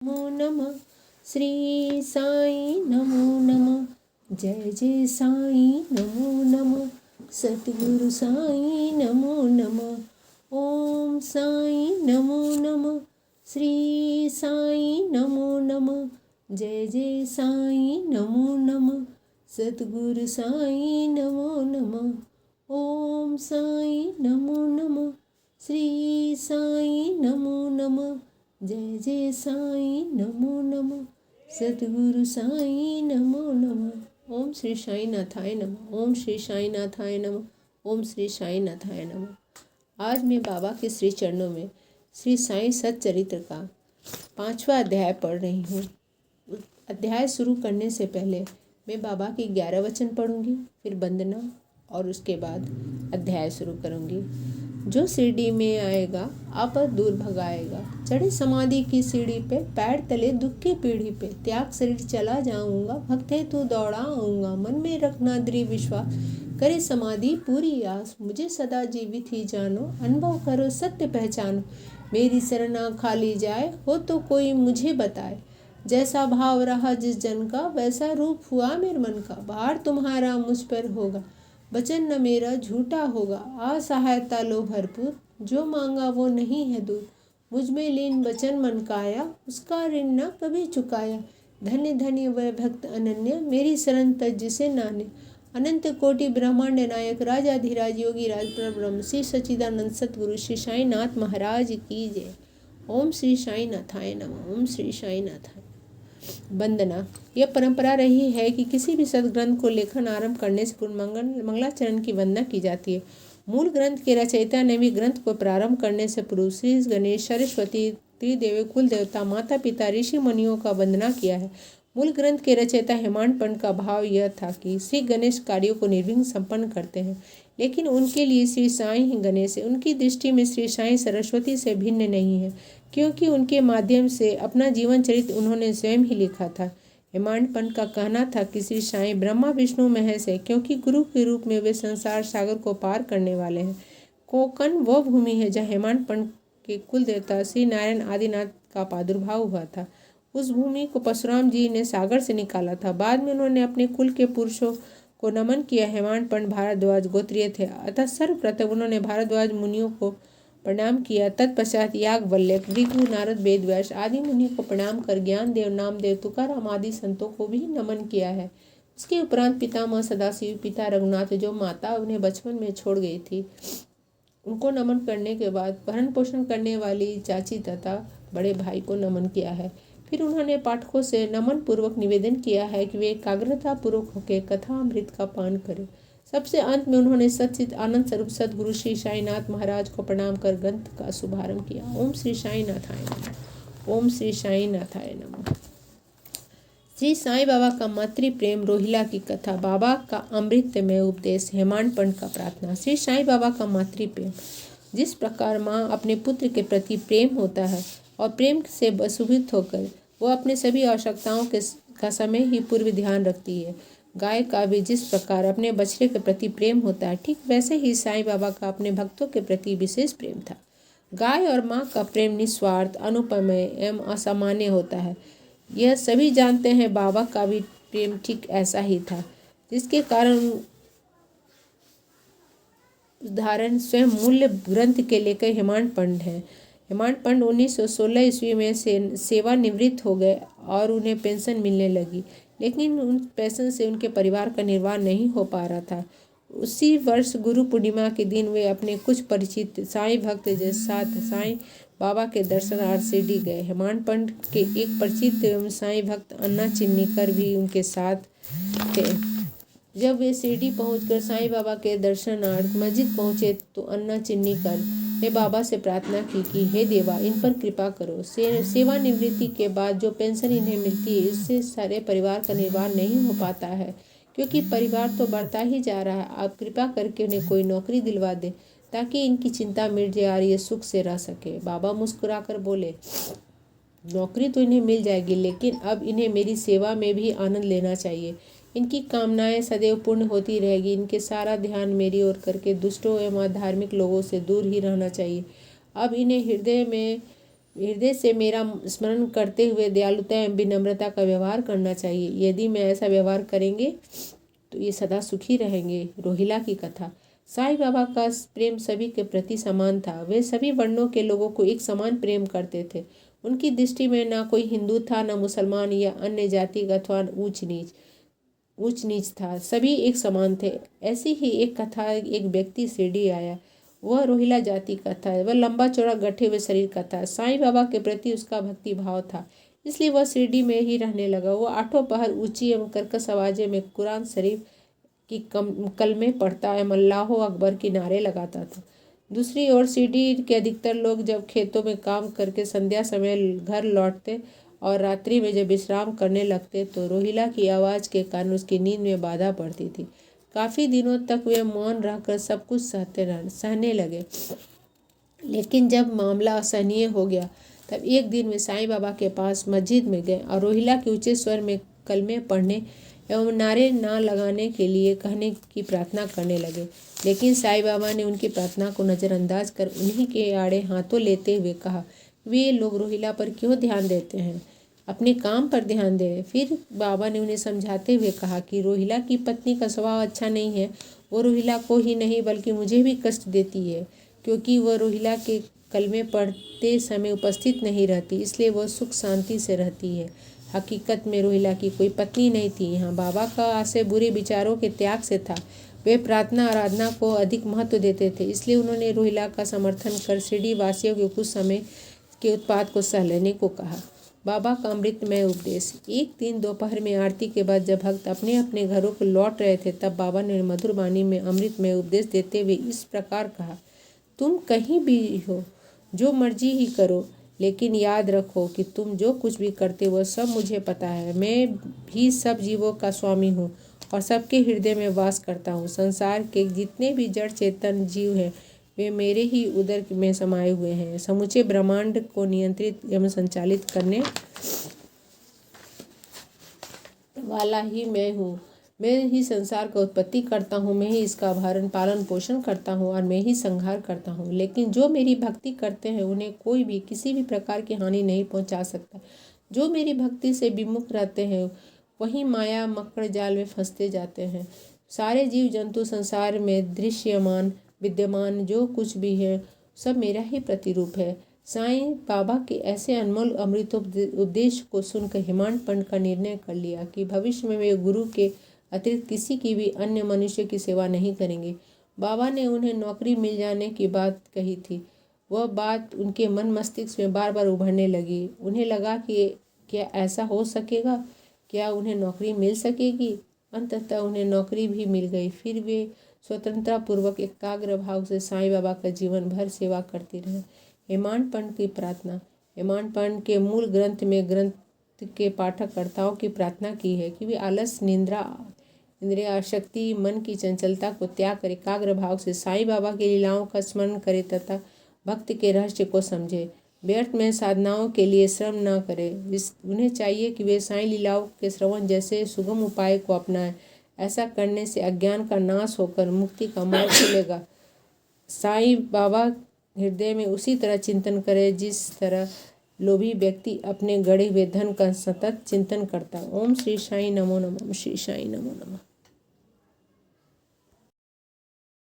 नमो नमः श्री साई नमो नमः। जय जय साई नमो नमः। सतगुरु साई नमो नमः। ओम साई नमो नमः। श्री साई नमो नमः। जय जय साई नमो नमः। सतगुरु साई नमो नमः। ओम साई नमो नमः। श्री साई नमो नमः। जय जय साई नमो नमः। सतगुरु साई नमो नमः। ओम श्री साई नाथाय नमः। ओम श्री साई नाथाय नमः। ओम श्री साई नाथाय नमः। आज मैं बाबा के श्री चरणों में श्री साई सच्चरित्र का 5वां अध्याय पढ़ रही हूँ। अध्याय शुरू करने से पहले मैं बाबा की 11 वचन पढ़ूंगी, फिर वंदना और उसके बाद अध्याय शुरू करूंगी। जो सीढ़ी में आएगा आपद दूर भगाएगा, चढ़े समाधि की सीढ़ी पे, पैर तले दुख की पीढ़ी पे, त्याग शरीर चला जाऊंगा, भक्त है तू दौड़ा आऊंगा, मन में रखना दृढ़ विश्वास, करे समाधि पूरी आस, मुझे सदा जीवित ही जानो, अनुभव करो सत्य पहचानो, मेरी शरणा खाली जाए हो तो कोई मुझे बताए, जैसा भाव रहा जिस जन का वैसा रूप हुआ मेरे मन का, भार तुम्हारा मुझ पर होगा, वचन न मेरा झूठा होगा, असहायता लो भरपूर, जो मांगा वो नहीं है दूर, मुझ में लीन वचन मन काया, उसका ऋण न कभी चुकाया, धन्य धन्य वह भक्त अनन्य, मेरी शरण तज जिसे नाने, अनंत कोटि ब्रह्मांड नायक राजाधिराज योगी राज परब्रह्म श्री सच्चिदानंद सतगुरु श्री साई नाथ महाराज की जय। ओम श्री साई नाथाय नमः। ओम श्री साई नाथाय। वंदना। यह परंपरा रही है कि किसी भी सदग्रंथ को लेखन आरंभ करने से पूर्व मंगलाचरण की वंदना की जाती है। मूल ग्रंथ के रचयिता ने भी ग्रंथ को प्रारंभ करने से पूर्व श्री गणेश, सरस्वती, त्रिदेव, कुल देवता, माता पिता, ऋषि मुनियों का वंदना किया है। मूल ग्रंथ के रचयिता हेमांड पंत का भाव यह था कि श्री गणेश कार्यों को निर्विघ्न संपन्न करते हैं, लेकिन उनके लिए श्री साई ही गणेश है। उनकी दृष्टि में श्री साई सरस्वती से भिन्न नहीं है, क्योंकि उनके माध्यम से अपना जीवन चरित्र उन्होंने स्वयं ही लिखा था। हेमांड पंत का कहना था कि श्री साई ब्रह्मा विष्णु महेश है, क्योंकि गुरु के रूप में वे संसार सागर को पार करने वाले हैं। कोकण वह भूमि है जहाँ हेमांड पंत के कुल देवता श्री नारायण आदिनाथ का प्रादुर्भाव हुआ था। उस भूमि को परशुराम जी ने सागर से निकाला था। बाद में उन्होंने अपने कुल के पुरुषों को नमन किया। हेमांड पंत भारद्वाज गोत्रीय थे, अतः सर्वप्रथम उन्होंने भारद्वाज मुनियों को प्रणाम किया। तत्पश्चात याज्ञवल्क्य, भृगु, नारद, वेदव्यास आदि मुनि को प्रणाम कर ज्ञानदेव, नामदेव, तुकाराम आदि संतों को भी नमन किया है। उसके उपरांत पितामह सदाशिव, पिता रघुनाथ, जो माता उन्हें बचपन में छोड़ गई थी, उनको नमन करने के बाद भरण पोषण करने वाली चाची तथा बड़े भाई को नमन किया है। फिर उन्होंने पाठकों से नमन पूर्वक निवेदन किया है कि वे एकाग्रता पूर्वक होकर कथा अमृत का पान करें। सबसे अंत में उन्होंने सच्चिद आनंद स्वरूप सदगुरु श्री साईनाथ महाराज को प्रणाम कर ग्रंथ का शुभारंभ किया। ओम श्री साई नाथाय नमः। ओम श्री साई नाथाय नमः। श्री साईं बाबा का मातृ प्रेम, रोहिला की कथा, बाबा का अमृतमय उपदेश, हेमांड पंत का प्रार्थना। श्री साईं बाबा का मातृ प्रेम। जिस प्रकार माँ अपने पुत्र के प्रति प्रेम होता है और प्रेम से वशीभूत होकर वह अपने सभी आवश्यकताओं का समय ही पूर्व ध्यान रखती है, गाय का भी जिस प्रकार अपने बछड़े के प्रति प्रेम होता है, ठीक वैसे ही साईं बाबा का अपने भक्तों के प्रति विशेष प्रेम था। गाय और माँ का प्रेम निस्वार्थ, अनुपमेय एवं असामान्य होता है। यह सभी जानते हैं। बाबा का भी प्रेम ठीक ऐसा ही था, जिसके कारण उदाहरण स्वयं मूल्य ग्रंथ के लेकर हेमांड पंत है। हेमांड पंत 1916 ईस्वी में सेवानिवृत्त हो गए और उन्हें पेंशन मिलने लगी, लेकिन उन पेंशन से उनके परिवार का निर्वाह नहीं हो पा रहा था। उसी वर्ष गुरु पूर्णिमा के दिन वे अपने कुछ परिचित साईं भक्त के साथ साईं बाबा के दर्शनार्थ शिरडी गए। हेमांड पंत के एक परिचित एवं साईं भक्त अन्ना चिन्नीकर भी उनके साथ थे। जब वे शिरडी पहुंचकर साईं बाबा के दर्शनार्थ मस्जिद पहुंचे तो अन्ना चिन्नीकर ने बाबा से प्रार्थना की कि हे देवा, इन पर कृपा करो। सेवानिवृत्ति के बाद जो पेंशन इन्हें मिलती है, इससे सारे परिवार का निर्वाह नहीं हो पाता है, क्योंकि परिवार तो बढ़ता ही जा रहा है। आप कृपा करके उन्हें कोई नौकरी दिलवा दे ताकि इनकी चिंता मिट जाए और ये सुख से रह सके। बाबा मुस्कुराकर बोले, नौकरी तो इन्हें मिल जाएगी, लेकिन अब इन्हें मेरी सेवा में भी आनंद लेना चाहिए। इनकी कामनाएं सदैव पूर्ण होती रहेगी। इनके सारा ध्यान मेरी ओर करके दुष्टों एवं अधार्मिक लोगों से दूर ही रहना चाहिए। अब इन्हें हृदय में हृदय से मेरा स्मरण करते हुए दयालुता एवं विनम्रता का व्यवहार करना चाहिए। यदि मैं ऐसा व्यवहार करेंगे तो ये सदा सुखी रहेंगे। रोहिला की कथा। साईं बाबा का प्रेम सभी के प्रति समान था। वे सभी वर्णों के लोगों को एक समान प्रेम करते थे। उनकी दृष्टि में ना कोई हिंदू था, न मुसलमान या अन्य जाति अथवा ऊंच नीच था। सभी एक समान थे। ऐसी ही एक कथा, एक व्यक्ति शिरडी आया। वह रोहिला जाति का था। वह लंबा चौड़ा गठे हुए शरीर का था। साईं बाबा के प्रति उसका भक्ति भाव था, इसलिए वह शिरडी में ही रहने लगा। वह आठों पहर ऊंची एवं कर्कश आवाज़ में कुरान शरीफ की कलमे पढ़ता एवं अल्लाहो अकबर के नारे लगाता था। दूसरी ओर शिरडी के अधिकतर लोग जब खेतों में काम करके संध्या समय घर लौटते और रात्रि में जब विश्राम करने लगते तो रोहिला की आवाज़ के कारण उसकी नींद में बाधा पड़ती थी। काफ़ी दिनों तक वे मौन रहकर सब कुछ सहने लगे, लेकिन जब मामला असहनीय हो गया तब एक दिन वे साईं बाबा के पास मस्जिद में गए और रोहिला के ऊंचे स्वर में कलमे पढ़ने एवं नारे ना लगाने के लिए कहने की प्रार्थना करने लगे। लेकिन साईं बाबा ने उनकी प्रार्थना को नज़रअंदाज कर उन्हीं के आड़े हाथों लेते हुए कहा, वे लोग रोहिला पर क्यों ध्यान देते हैं, अपने काम पर ध्यान दें। फिर बाबा ने उन्हें समझाते हुए कहा कि रोहिला की पत्नी का स्वभाव अच्छा नहीं है। वो रोहिला को ही नहीं बल्कि मुझे भी कष्ट देती है, क्योंकि वह रोहिला के कलमे पढ़ते समय उपस्थित नहीं रहती, इसलिए वह सुख शांति से रहती है। हकीकत में रोहिला की कोई पत्नी नहीं थी। यहाँ बाबा का आशय बुरे विचारों के त्याग से था। वे प्रार्थना आराधना को अधिक महत्व देते थे, इसलिए उन्होंने रोहिला का समर्थन कर शिरडी वासियों के कुछ समय के उत्पाद को सह लेने को कहा। बाबा का अमृतमय उपदेश। एक दिन दोपहर में आरती के बाद जब भक्त अपने अपने घरों को लौट रहे थे तब बाबा ने मधुर वाणी में अमृतमय उपदेश देते हुए इस प्रकार कहा, तुम कहीं भी हो, जो मर्जी ही करो, लेकिन याद रखो कि तुम जो कुछ भी करते हो सब मुझे पता है। मैं भी सब जीवों का स्वामी हूँ और सबके हृदय में वास करता हूँ। संसार के जितने भी जड़ चेतन जीव हैं वे मेरे ही उदर में समाये हुए हैं। समूचे ब्रह्मांड को नियंत्रित एवं संचालित करने वाला ही मैं हूँ। मैं ही संसार का उत्पत्ति करता हूँ, मैं ही इसका पालन पोषण करता हूँ और मैं ही संहार करता हूँ। लेकिन जो मेरी भक्ति करते हैं उन्हें कोई भी किसी भी प्रकार की हानि नहीं पहुँचा सकता। जो मेरी भक्ति से विमुख रहते हैं वही माया मकड़ जाल में फंसते जाते हैं। सारे जीव जंतु संसार में दृश्यमान विद्यमान जो कुछ भी है सब मेरा ही प्रतिरूप है। साईं बाबा के ऐसे अनमोल अमृतोपदेश को सुनकर हेमांड पंडित का निर्णय कर लिया कि भविष्य में वे गुरु के अतिरिक्त किसी की भी अन्य मनुष्य की सेवा नहीं करेंगे। बाबा ने उन्हें नौकरी मिल जाने की बात कही थी। वह बात उनके मन मस्तिष्क में बार बार उभरने लगी। उन्हें लगा कि क्या ऐसा हो सकेगा, क्या उन्हें नौकरी मिल सकेगी। अंततः उन्हें नौकरी भी मिल गई। फिर वे स्वतंत्रतापूर्वक एकाग्र भाव से साईं बाबा का जीवन भर सेवा करते रहे। हेमांड पंडित की प्रार्थना। हेमांड पंडित के मूल ग्रंथ में ग्रंथ के पाठककर्ताओं की प्रार्थना की है कि वे आलस, निंद्रा, इंद्रिय आसक्ति, मन की चंचलता को त्याग कर एकाग्र भाव से साईं बाबा की लीलाओं का स्मरण करे तथा भक्त के रहस्य को समझे। व्यर्थ में साधनाओं के लिए श्रम न करें। उन्हें चाहिए कि वे साईं लीलाओं के श्रवण जैसे सुगम उपाय को अपनाएं। ऐसा करने से अज्ञान का नाश होकर मुक्ति का मार्ग खुलेगा। साईं बाबा हृदय में उसी तरह चिंतन करे जिस तरह लोभी व्यक्ति अपने गड़े हुए धन का सतत चिंतन करता। ओम श्री साईं नमो नमः। श्री साईं नमो नमः।